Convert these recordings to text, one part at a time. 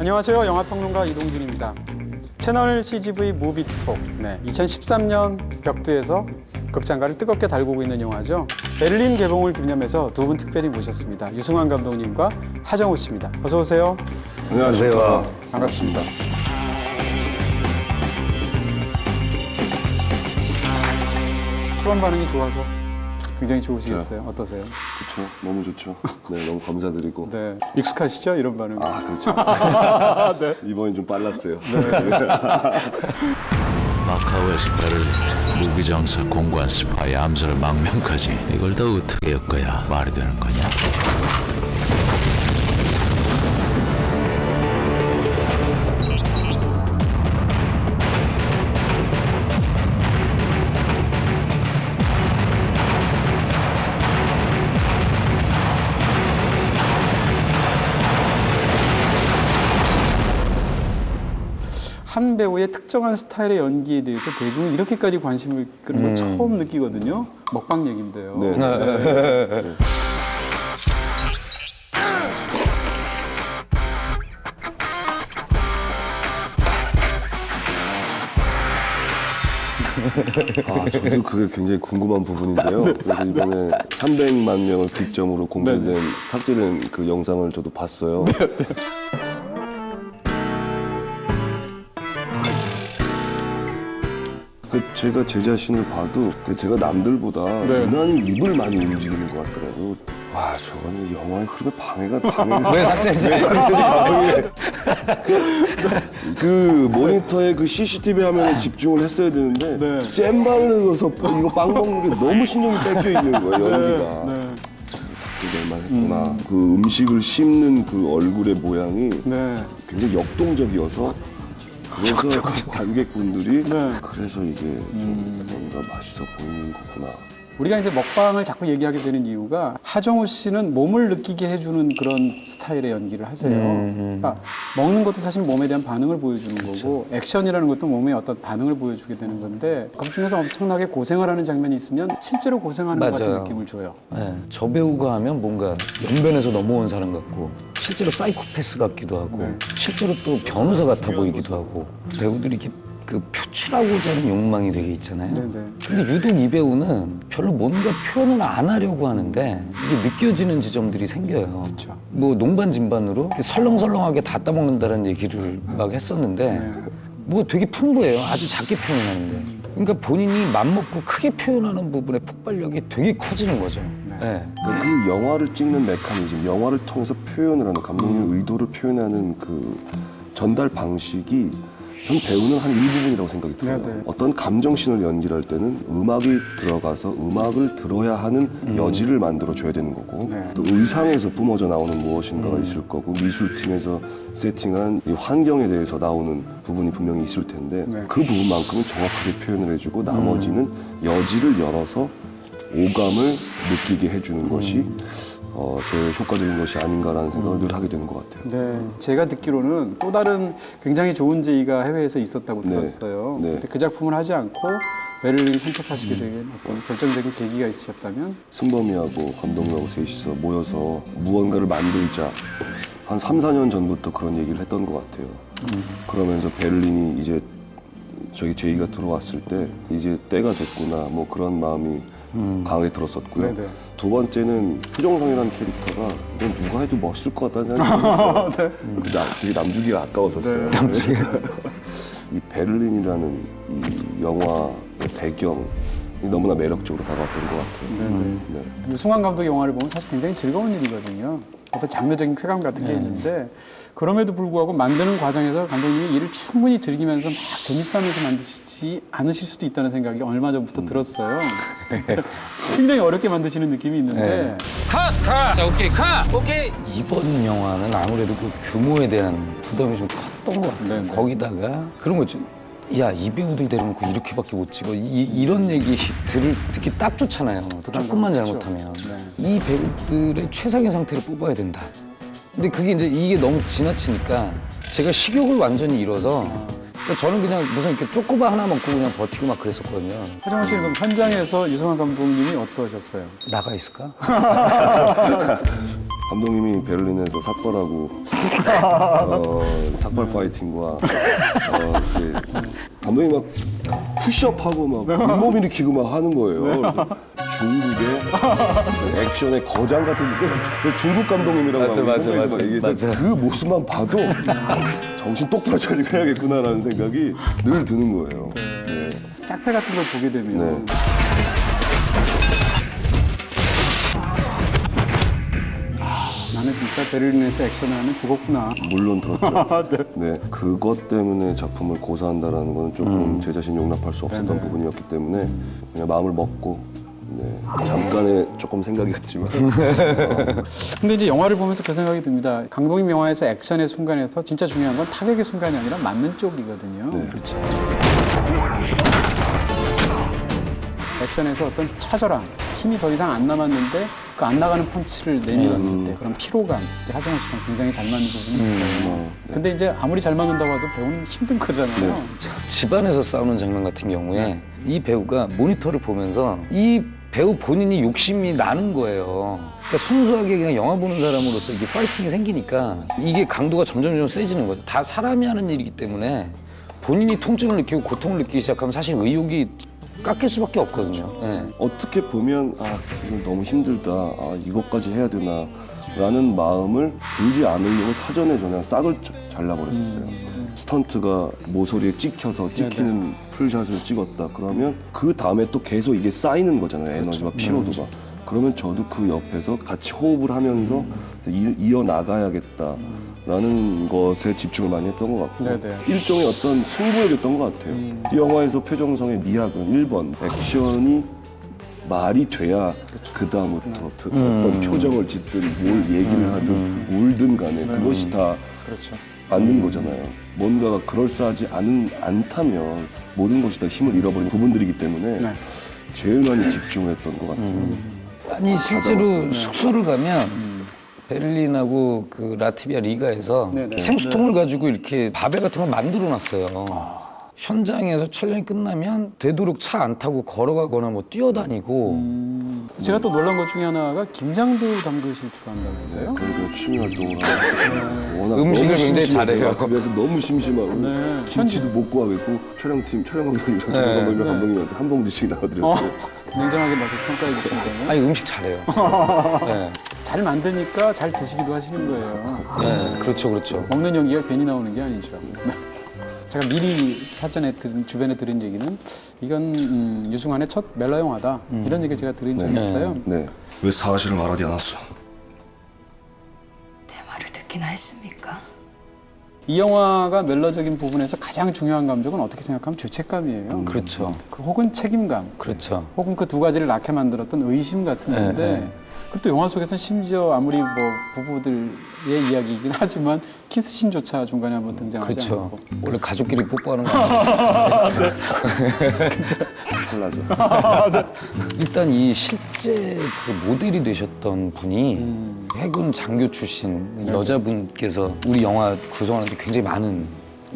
안녕하세요. 영화평론가 이동준입니다. 채널 CGV 무비톡. 2013년 벽두에서 극장가를 뜨겁게 달구고 있는 영화죠. 베를린 개봉을 기념해서 두 분 특별히 모셨습니다. 유승환 감독님과 하정우 씨입니다. 어서 오세요. 안녕하세요. 반갑습니다. 초반 반응이 좋아서 굉장히 좋으시겠어요? 어떠세요? 그렇죠. 너무 좋죠. 네, 너무 감사드리고. 네, 익숙하시죠? 이런 반응. 아, 그렇죠. 네. 이번엔 좀 빨랐어요. 마카오에서 베를린, 무기장사, 공관, 스파이, 암살, 망명까지 이걸 다 어떻게 엮어야 말이 되는 거냐? 한 배우의 특정한 스타일의 연기에 대해서 대중이 이렇게까지 관심을 끄는 걸 처음 느끼거든요. 먹방 얘기인데요. 네. 아, 저도 그게 굉장히 궁금한 부분인데요. 그래서 이번에 300만 명을 기점으로 공개된 삭제된 그 영상을 저도 봤어요. 제가 제 자신을 봐도 제가 남들보다 유난히 입을 많이 움직이는 것 같더라고요. 와, 저거는 영화의 흐름에 방해가 왜 삭제했지? 그 모니터에 그 CCTV 화면에 집중을 했어야 되는데 잼발을 넣어서 이거 빵 먹는 게 너무 신경이 뺏겨 있는 거예요, 연기가. 삭제될 만했구나. 그 음식을 씹는 그 얼굴의 모양이 굉장히 역동적이어서 그래서 관객분들이 그래서 이게 좀 뭔가 맛있어 보이는 거구나. 우리가 이제 먹방을 자꾸 얘기하게 되는 이유가 하정우 씨는 몸을 느끼게 해주는 그런 스타일의 연기를 하세요. 그러니까 먹는 것도 사실 몸에 대한 반응을 보여주는 거고 액션이라는 것도 몸의 어떤 반응을 보여주게 되는 건데 그 중에서 엄청나게 고생을 하는 장면이 있으면 실제로 고생하는 것 같은 느낌을 줘요. 네, 저 배우가 하면 뭔가 연변에서 넘어온 사람 같고 실제로 사이코패스 같기도 하고 실제로 또 변호사 같아 보이기도 하고 배우들이 이렇게 그 표출하고자 하는 욕망이 되게 있잖아요. 근데 유독 이 배우는 별로 뭔가 표현을 안 하려고 하는데 이게 느껴지는 지점들이 생겨요. 뭐 농반진반으로 설렁설렁하게 다 따먹는다는 얘기를 막 했었는데 뭐 되게 풍부해요. 아주 작게 표현하는데. 그러니까 본인이 맘먹고 크게 표현하는 부분의 폭발력이 되게 커지는 거죠. 그 영화를 찍는 메커니즘, 영화를 통해서 표현을 하는 감독님의 의도를 표현하는 그 전달 방식이 전 배우는 한 일부분이라고 생각이 들어요. 어떤 감정씬을 연기할 때는 음악이 들어가서 음악을 들어야 하는 여지를 만들어줘야 되는 거고 또 의상에서 뿜어져 나오는 무엇인가가 있을 거고 미술팀에서 세팅한 이 환경에 대해서 나오는 부분이 분명히 있을 텐데 그 부분만큼은 정확하게 표현을 해주고 나머지는 여지를 열어서 오감을 느끼게 해주는 것이 제일 효과적인 것이 아닌가라는 생각을 늘 하게 되는 것 같아요. 네, 제가 듣기로는 또 다른 굉장히 좋은 제의가 해외에서 있었다고 들었어요. 근데 그 작품을 하지 않고 베를린을 선택하시게 된 어떤 결정적인 계기가 있으셨다면? 승범이하고 감독님하고 셋이서 모여서 무언가를 만들자 한 3, 4년 전부터 그런 얘기를 했던 것 같아요. 그러면서 베를린이 이제 저기 제의가 들어왔을 때 이제 때가 됐구나 뭐 그런 마음이 강하게 들었었고요. 두 번째는 표정성이라는 캐릭터가 이건 누가 해도 멋있을 것 같다는 생각이 들었어요. 되게 남주기가 아까웠었어요. 이 베를린이라는 이 영화의 배경이 너무나 매력적으로 다가왔던 것 같아요. 유승환 감독의 영화를 보면 사실 굉장히 즐거운 일이거든요. 어떤 장르적인 쾌감 같은 게 있는데 그럼에도 불구하고 만드는 과정에서 감독님이 일을 충분히 즐기면서 막 재밌어하면서 만드시지 않으실 수도 있다는 생각이 얼마 전부터 들었어요. 굉장히 어렵게 만드시는 느낌이 있는데 자, 오케이. 이번 영화는 아무래도 그 규모에 대한 부담이 좀 컸던 것 같아요. 거기다가 그런 거죠. 야, 이 배우들 데려놓고 이렇게밖에 못 찍어. 이런 얘기 듣기 딱 좋잖아요. 조금만 잘못하면. 이 배우들의 최상의 상태를 뽑아야 된다. 근데 그게 이게 너무 지나치니까 제가 식욕을 완전히 잃어서 그러니까 저는 그냥 무슨 이렇게 쪼꼬바 하나 먹고 그냥 버티고 막 그랬었거든요. 하정우 씨는 그럼 현장에서 유승환 감독님이 어떠셨어요? 나가 있을까? 감독님이 베를린에서 삭발하고 삭발 파이팅과 이렇게 감독님이 막 푸시업하고 막 윗몸 일으키고 막 하는 거예요. 그래서 중국의 액션의 거장 같은 중국 감독님이라고 맞아, 하고 맞아, 현장에서 맞아. 막 얘기했는데 그 모습만 봐도 정신 똑바로 차리고 해야겠구나라는 생각이 늘 드는 거예요. 네. 짝패 같은 걸 보게 되면 네. 나는 진짜 베를린에서 액션을 하면 죽었구나. 물론 들었죠. 네. 그것 때문에 작품을 고사한다라는 거는 조금 제 자신이 용납할 수 없었던 부분이었기 때문에 그냥 마음을 먹고 잠깐의 조금 생각이었지만 근데 이제 영화를 보면서 그 생각이 듭니다. 강동임 영화에서 액션의 순간에서 진짜 중요한 건 타격의 순간이 아니라 맞는 쪽이거든요. 네. 그렇죠. 액션에서 어떤 처절함, 힘이 더 이상 안 남았는데 그 안 나가는 펀치를 내밀었을 때 그런 피로감, 이제 하정우 씨랑 굉장히 잘 맞는 부분이 있어요. 근데 이제 아무리 잘 맞는다고 해도 배우는 힘든 거잖아요. 집안에서 싸우는 장면 같은 경우에 이 배우가 모니터를 보면서 이 배우 본인이 욕심이 나는 거예요. 그러니까 순수하게 그냥 영화 보는 사람으로서 이게 파이팅이 생기니까 이게 강도가 점점 세지는 거죠. 다 사람이 하는 일이기 때문에 본인이 통증을 느끼고 고통을 느끼기 시작하면 사실 의욕이 깎일 수밖에 없거든요. 예. 어떻게 보면 이건 너무 힘들다. 이것까지 해야 되나 라는 마음을 들지 않으려고 사전에 저는 싹을 잘라버렸었어요. 스턴트가 모서리에 찍히는 풀샷을 찍었다. 그러면 그 다음에 또 계속 이게 쌓이는 거잖아요. 에너지와 피로도가. 그러면 저도 그 옆에서 같이 호흡을 하면서 이어나가야겠다. 라는 것에 집중을 많이 했던 것 같고 일종의 어떤 승부욕이었던 것 같아요. 이 영화에서 표정성의 미학은 1번 액션이 말이 돼야 그 다음부터 어떤 표정을 짓든 뭘 얘기를 하든 울든 간에 그것이 다 맞는 거잖아요. 뭔가가 그럴싸하지 않다면 모든 것이 다 힘을 잃어버리는 부분들이기 때문에 제일 많이 집중을 했던 것 같아요. 아니 실제로 숙소를 가면 베를린하고 그 라트비아 리가에서 생수통을 가지고 이렇게 바벨 같은 걸 만들어 놨어요. 현장에서 촬영이 끝나면 되도록 차 안 타고 걸어가거나 뭐 뛰어다니고. 제가 또 놀란 것 중에 하나가 김장도 담그실 줄 안다고 해서요. 그리고 취미 활동을 하고 워낙 음식을 너무 굉장히 심심해서 잘해요. 그래서 너무 심심하고 김치도 못 구하겠고 촬영 감독님이랑 감독님한테 한 봉지씩 나눠드렸어요. 냉정하게 맛을 평가해 주신다면 아니 음식 잘해요. 네. 잘 만드니까 잘 드시기도 하시는 거예요. 네, 그렇죠, 그렇죠. 먹는 연기가 괜히 나오는 게 아니죠. 제가 미리 사전에 주변에 들은 얘기는 이건 유승환의 첫 멜로 영화다. 이런 얘기를 제가 들은 적이 있어요. 네. 왜 사실을 말하지 않았어? 내 말을 듣기나 했습니까? 이 영화가 멜로적인 부분에서 가장 중요한 감정은 어떻게 생각하면 죄책감이에요. 그렇죠. 혹은 책임감. 그렇죠. 혹은 그 두 가지를 낳게 만들었던 의심 같은 건데 그리고 또 영화 속에서는 심지어 아무리 뭐 부부들의 이야기이긴 하지만 키스신조차 중간에 한번 등장하지 그렇죠. 않고 원래 가족끼리 뽀뽀하는 거 아니에요? 탈라죠. 일단 이 실제 그 모델이 되셨던 분이 해군 장교 출신 여자분께서 우리 영화 구성하는데 굉장히 많은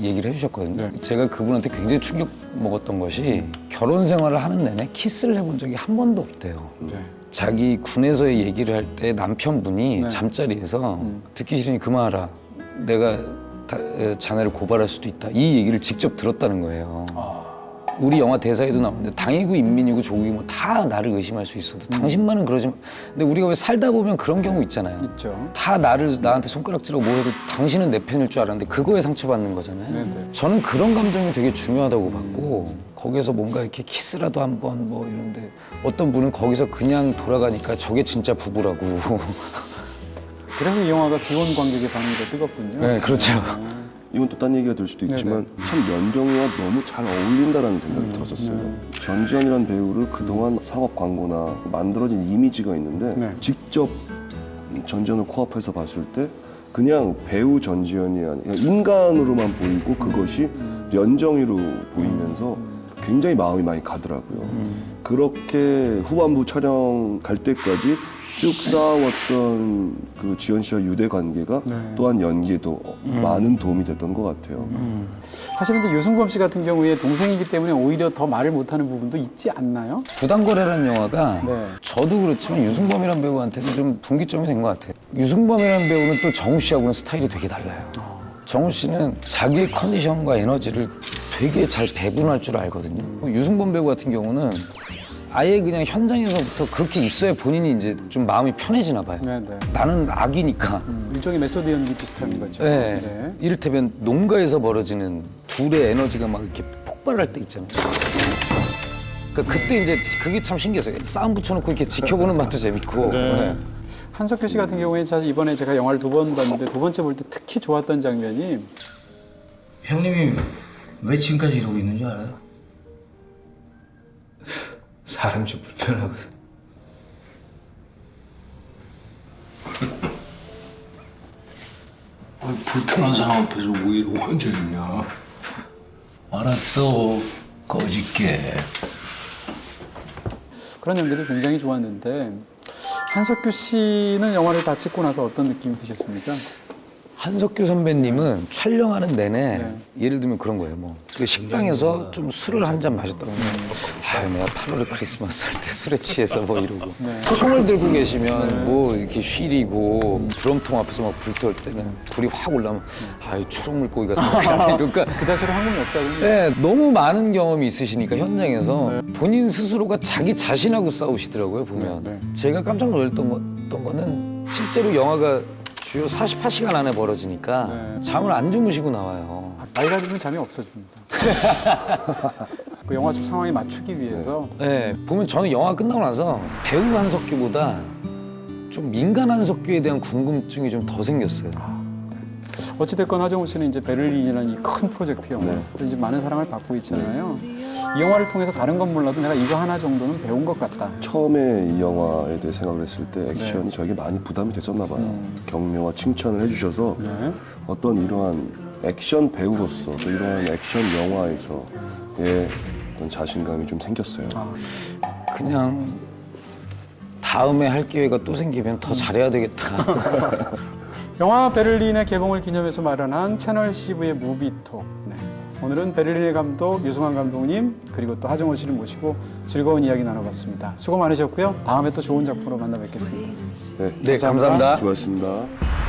얘기를 해주셨거든요. 제가 그분한테 굉장히 충격 먹었던 것이 결혼 생활을 하는 내내 키스를 해본 적이 한 번도 없대요. 자기 군에서의 얘기를 할 때 남편분이 잠자리에서 듣기 싫으니 그만하라. 내가 자네를 고발할 수도 있다. 이 얘기를 직접 들었다는 거예요. 우리 영화 대사에도 나오는데 당이고 인민이고 조국이고 뭐 다 나를 의심할 수 있어도 당신만은 그러지 마. 근데 우리가 왜 살다 보면 그런 경우 있잖아요. 있죠. 다 나한테 손가락질하고 뭐 해도 당신은 내 편일 줄 알았는데 그거에 상처받는 거잖아요. 저는 그런 감정이 되게 중요하다고 봤고 거기서 뭔가 이렇게 키스라도 한번 뭐 이런데 어떤 분은 거기서 그냥 돌아가니까 저게 진짜 부부라고. 그래서 이 영화가 기혼 관객의 반응이 더 뜨겁군요. 네, 그렇죠. 이건 또 딴 얘기가 될 수도 있지만 참 연정이와 너무 잘 어울린다라는 생각이 들었었어요. 전지현이라는 배우를 그동안 상업 광고나 만들어진 이미지가 있는데 직접 전지현을 코앞에서 봤을 때 그냥 배우 전지현이 아니라 인간으로만 보이고 그것이 연정이로 보이면서 굉장히 마음이 많이 가더라고요. 그렇게 후반부 촬영 갈 때까지 쭉 쌓아왔던 그 지현 씨와 유대 관계가 네. 또한 연기에도 많은 도움이 됐던 것 같아요. 사실 이제 유승범 씨 같은 경우에 동생이기 때문에 오히려 더 말을 못하는 부분도 있지 않나요? 부당거래라는 영화가 네. 저도 그렇지만 유승범이라는 배우한테도 좀 분기점이 된 것 같아요. 유승범이라는 배우는 또 정우 씨하고는 스타일이 되게 달라요. 정우 씨는 자기의 컨디션과 에너지를 되게 잘 배분할 줄 알거든요. 유승범 배우 같은 경우는 아예 그냥 현장에서부터 그렇게 있어야 본인이 이제 좀 마음이 편해지나 봐요. 네, 네. 나는 악이니까. 일종의 메소드 연기 비슷한 거죠. 네. 네. 이를테면 농가에서 벌어지는 둘의 에너지가 막 이렇게 폭발할 때 있잖아요. 그러니까 그때 이제 그게 참 신기했어요. 싸움 붙여놓고 이렇게 지켜보는 맛도 재밌고. 네. 한석규 씨 같은 경우에 사실 이번에 제가 영화를 2번 봤는데 두 번째 볼 때 특히 좋았던 장면이 형님이 왜 지금까지 이러고 있는 줄 알아요? 사람이 좀 불편하거든. 아니, 불편한 사람 앞에서 왜 이러고 앉아있냐. 알았어, 꺼질게. 그런 연기도 굉장히 좋았는데 한석규 씨는 영화를 다 찍고 나서 어떤 느낌이 드셨습니까? 한석규 선배님은 촬영하는 내내 네. 예를 들면 그런 거예요. 뭐 그 식당에서 좀 술을 한 잔 마셨다고 하면 아, 내가 8월에 크리스마스 할 때 술에 취해서 뭐 이러고 총을 들고 계시면 뭐 이렇게 휘리고 드럼통 앞에서 막 불 태울 때는 불이 확 올라오면 아이 초록물고기가 생각나네. 그러니까 그 자체로 한국 역사군요. 네, 너무 많은 경험이 있으시니까 현장에서 본인 스스로가 자기 자신하고 싸우시더라고요 보면. 네. 제가 깜짝 놀랐던 거는 실제로 영화가 주요 48시간 안에 벌어지니까 네. 잠을 안 주무시고 나와요. 나이가 들면 잠이 없어집니다. 그 영화 속 상황에 맞추기 위해서 네, 보면 저는 영화 끝나고 나서 배우 한석규보다 좀 민간 한석규에 대한 궁금증이 좀 더 생겼어요. 어찌됐건 하정우 씨는 이제 베를린이라는 이 큰 프로젝트 영화 또 이제 많은 사랑을 받고 있잖아요. 이 영화를 통해서 다른 건 몰라도 내가 이거 하나 정도는 배운 것 같다. 처음에 이 영화에 대해 생각을 했을 때 액션이 저에게 많이 부담이 됐었나 봐요. 격려와 칭찬을 해주셔서 네. 어떤 이러한 액션 배우로서 또 이러한 액션 영화에서의 어떤 자신감이 좀 생겼어요. 그냥 다음에 할 기회가 또 생기면 더 잘해야 되겠다. 영화 베를린의 개봉을 기념해서 마련한 채널 CGV의 무비톡. 네. 오늘은 베를린의 감독 유승환 감독님 그리고 또 하정우 씨를 모시고 즐거운 이야기 나눠봤습니다. 수고 많으셨고요. 다음에 또 좋은 작품으로 만나 뵙겠습니다. 네, 네, 감사합니다. 수고하셨습니다.